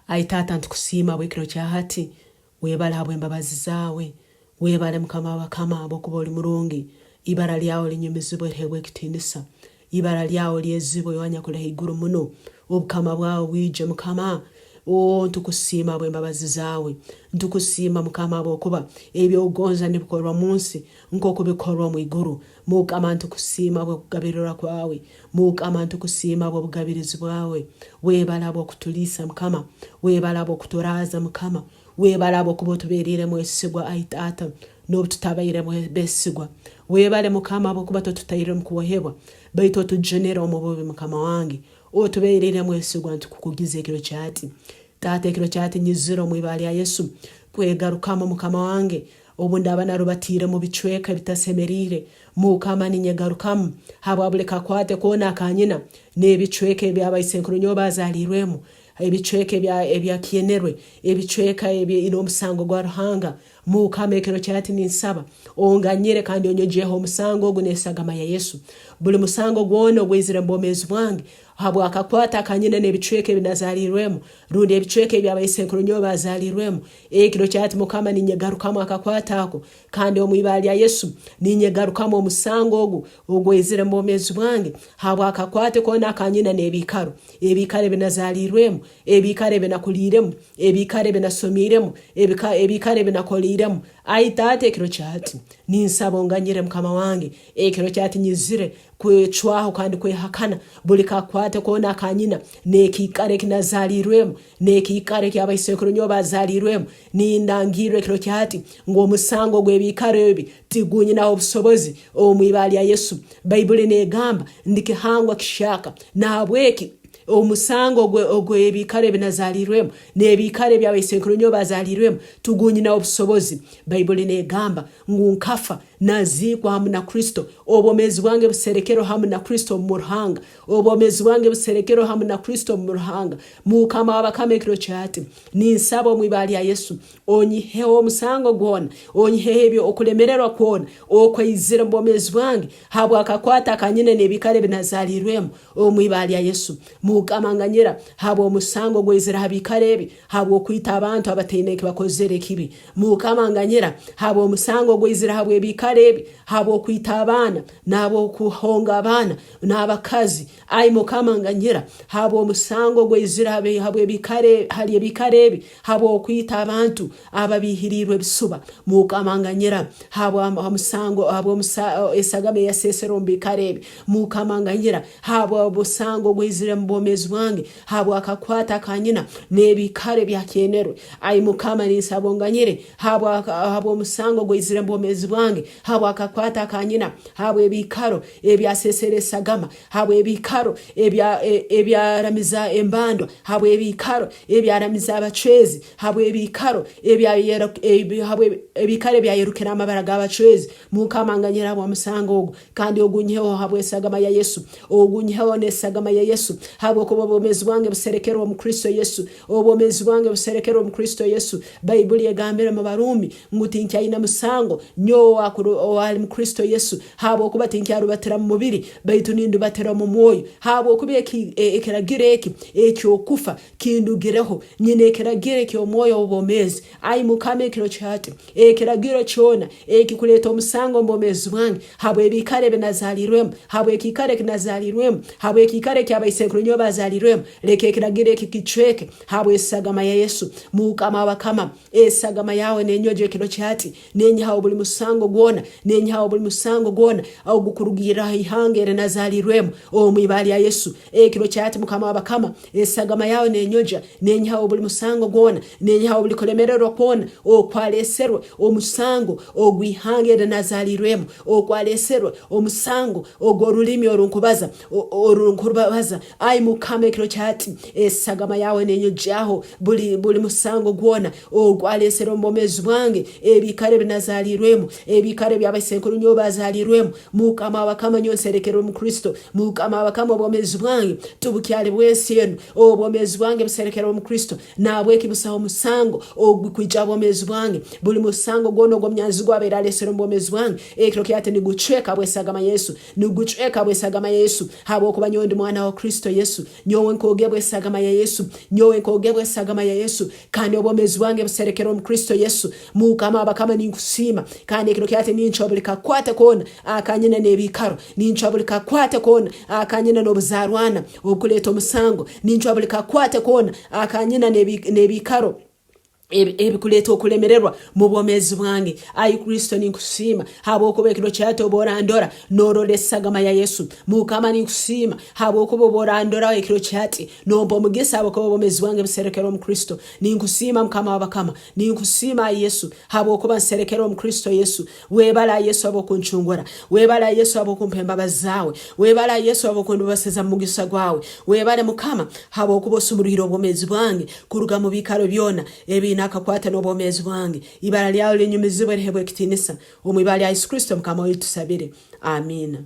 Aitata ntukusiima bwekiro kyahati webala habwe embabazi zaawe webale mukama wakama abokuba oli mulungi ibara lyawo linyumizibwe lihebwe ekitiinisa ibara lyawo lyezibwe wanyakuleho iguru muno obukama bwawe bwije mukama ntukusiima bw'embabazi zaawe ntukusiima mukama abokuba ebyo ugonza nibikorwa munsi nk'uko bikorwa mu iguru mukama ntukusiima bw'okugabirira kwawe mukama ntukusiima bw'obugabirizi bwawe webala bw'okutulisa mukama webala bw'okuturaza mukama webala bw'okuba otubeerire mwesigwa aitata n'obututabaire besigwa webale mukama bw'okuba totutaire mu kuwohebwa baitu otugenera omububi mukama wange otubeerire mwesigwa ntukukugiza ekiro kyati tata ekiro kyati nyiziro mu ibali ya Yesu kwegarukamo mukama wange obundaba narubatire mu bicweka bitasemerire mukama ninyegarukamu habwabule Kakwate kuona akanyina n'ebicweka ebyabayisenkuru nyo bazalirwemu ebicweka ebyakiyenerwe ebicweka ino omusango gwa Ruhanga mukama ekiro kyati ninsaba onganyire kandi onyojeho omusango ogunesagama ya Yesu buli musango gwona ogwizire mbomezi bwange habwa akakwata akanyina n'ebicweka ebinazalirwemu rundi ebicweka ebyabayisenkuru nyo bazalirwemu ekiro kyati mukama ninyegarukamo akakwata ako kandi omwibali ya Yesu ninyegarukamo omusango ogwizire mbomezi bwange habwa akakwate kona akanyina n'ebikaro binazalirwemu ebikare binakuliremu ebikare binasomiremu ebikare binakoliremu aitate ekiro kyati ninsaba onganyire mukama wange ekiro kyati nyizire kwechwaho kandi kwehakana buli Kakwate kona akanyina n'ekikare kinazalirwemu n'ekikare ky'abayisekuru nyo bazalirwemu nindangirwe ekiro kyati ng'omusango gw'ebikare ebi tigunyina obusobozi omwibali ya Yesu Bayibuli negamba ndikihangwa kishaka nabweki omusango ogw'ebikare binazalirwemu n'ebikare by'abayisenkuru nyo bazalirwemu tugunyina obusobozi Bayibuli negamba ngunkafa nazikwa hamu na Kristo obwomezi bwange buserekerwe hamu na Kristo mu Ruhanga obwomezi bwange buserekerwe hamu na Kristo mu Ruhanga mukama wabakama ekiro kyati ninsaba omwibali ya Yesu onyiheho omusango gwona onyiheho ebyo okulemererwa kwona okweyizire mu bwomezi bwange habwa Kakwate akanyine n'ebikare binazalirwemu omwibali ya Yesu mukama nganyira habwa omusango gwezira habikare ebi habwa okwita abantu abateineke bakozere ekibi mukama nganyira habwa omusango gwezira habwa ebikare ebi habwa okwita abana nabo okuhonga abana n'abakazi ai mukama nganyira habwa omusango gwezira habwa ebikare hali ebikare ebi habwa okwita abantu ababihirirwe bisuba mukama nganyira habwa omusango habwa esagame yasesero mbikare ebi mukama nganyira habwa omusango gwezira mbomezi wange habwa Kakwate akanyina n'ebikare byakenerwe ai mukama ninsaba onganyire habwa omusango gwezira mbomezi wange habwa Kakwate akanyina habwa ebikaro ebyaseseresagama habwa ebikaro ebyaramiza embandwa habwa ebikaro ebyaramiza abacwezi habwa ebikaro ebikare byayerukira amabara g'abacwezi mukama nganyira habwa omusango ogwo kandi ogunyeho habwa esagama ya Yesu ogunyeho n'esagama ya Yesu habwa kuba obwomezi bwange buserekerwe mu Kristo Yesu obwomezi bwange buserekerwe mu Kristo Yesu Bayibuli egambira mu Barumi nguti nkyayina musango nyo wali mu Kristo Yesu habwa okuba tinkyyarubatira mu mubiri baitu nindubatira mu mwoyo habwa okuba ekiragiro eki ekyokufa kindugireho nyine ekiragiro eky'omwoyo obwomezi ai mukama ekiro kyati ekiragiro kyona ekikuleta omusango mbomezi bwange habwa ebikare binazalirwemu habwa ekikare kinazalirwemu habwa ekikare ky'abayisenkuru nyo bazalirwemu leka ekiragiro ekikicweke habwa esagama ya Yesu mukama wakama esagama yawe nenyoje ekiro kyati nenyaho buli musango gwona nenyaho buli musango gwona ogukurugira ihangere nazalirwemu omwibali ya Yesu ekiro kyati mukama wabakama esagama yawe nenyoja nenyaho buli musango gwona nenyaho buli kolemerero kwona okwaleserwe omusango ogwihangere nazalirwemu okwaleserwe omusango ogorulimi orunkubaza ai mukama ekiro kyati esagama yawe nenyojaho buli musango gwona okwaleserwe mbomezi bwange ebikare binazalirwemu ebikare by'abayisenkuru nyo bazalirwemu mukama wakama nyonserekerwe mu Kristo mukama wakama obwomezi bwange tubukyali bwesi eno obwomezi bwange buserekerwe mu Kristo nabweki busaho omusango ogwikwija obwomezi bwange buli musango gwona ogw'omnyanzi gwabera alesero mbomezi bwange ekiro kyati nigucweka bwesagama Yesu nigucweka bwesagama Yesu habwo kuba nyondi mwana wa Kristo Yesu Yesu nyowe nkogebwe sagama ya Yesu nyowe nkogebwe sagama ya Yesu kandi obwomezi bwange buserekerwe mu Kristo Yesu mukama abakama ninkusima kandi ekiro kyate ninchobuli Kakwate kona akanyina Nebikaro ninchobuli Kakwate kona akanyina n'obuzarwana okuleta omusango ninchobuli Kakwate kona akanyina Nebikaro ebikuleta okulemererwa mu bwomezi bwange ayi Kristo ninkusima habo okuba ekiro kyate oborandora norole sagama ya Yesu mukama ninkusima habo okuba oborandora ekiro kyate nomba omugisa abo okuba obwomezi bwange buserekerwe mu Kristo ninkusima mukama wabakama ninkusima Yesu habo okuba nserekerwe mu Kristo Yesu webala Yesu abo kunchungura webala Yesu abo kumpemba bazawe webala Yesu abo kundubaseza mu mugisa gwawe webale mukama habo okuba osumuriro obwomezi bwange kuruga mu bikaro byona Kakwate n'obwomezi bwange ibara lyawe linyumizibwe rihebwe kitinisa omwibali ya Yesu Kristo mukama wetu tusabire amina.